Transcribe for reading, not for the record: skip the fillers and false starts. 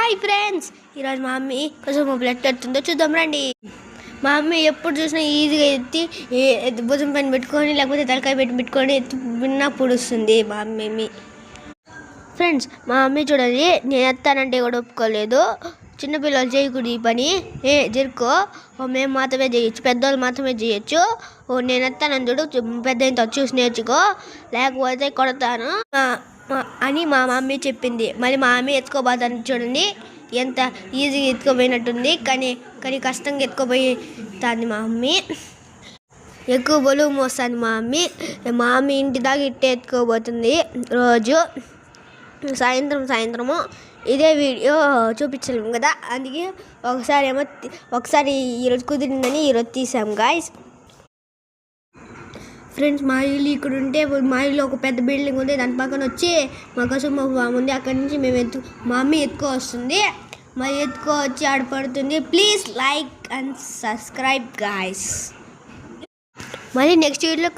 Hi friends, ఈరోజు మా mummy కొంచెం బ్లడ్ ఎత్తుందో చూద్దాం రండి. మా మమ్మీ ఎప్పుడు చూసినా ఈజీగా ఎత్తి భుజం పైన పెట్టుకొని లేకపోతే తలకాయ పెట్టుకొని ఎత్తి విన్నా పొడుస్తుంది మా మమ్మీ. ఫ్రెండ్స్, మా మమ్మీ చూడండి, నేను ఎత్తానంటే కూడా ఒప్పుకోలేదు. చిన్నపిల్లలు చేయకూడదు ఈ పని, జరుకో మేము మాత్రమే చేయొచ్చు, పెద్దవాళ్ళు మాత్రమే చేయొచ్చు. నేను ఎత్తానని చూడు, పెద్ద ఇంత చూసి నేర్చుకో లేకపోతే కొడతాను అని మా మమ్మీ చెప్పింది. మళ్ళీ మా మమ్మీ ఎత్తుకోబోతాను చూడండి, ఎంత ఈజీగా ఎత్తుకోపోయినట్టుంది. కానీ కష్టంగా ఎత్తుకోపోతుంది మా మమ్మీ. ఎక్కువ బలువు మోస్తుంది మా మమ్మీ ఇంటి దాకా ఇట్టే ఎత్తుకోబోతుంది రోజు. సాయంత్రము ఇదే వీడియో చూపించలేము కదా, అందుకే ఒకసారి ఈరోజు కుదిరిందని ఈరోజు తీసాం గాయస్. ఫ్రెండ్స్, మా ఇల్లు ఇక్కడ ఉంటే మా ఇల్లు ఒక పెద్ద బిల్డింగ్ ఉంది, దాని పక్కన వచ్చి మా కసుమ ఉంది. అక్కడి నుంచి మేము మా మమ్మీ ఎత్తుకో వస్తుంది, మరి ఎత్తుకో వచ్చి ఆడపడుతుంది. Please like and subscribe guys. మరి నెక్స్ట్ వీడియోలో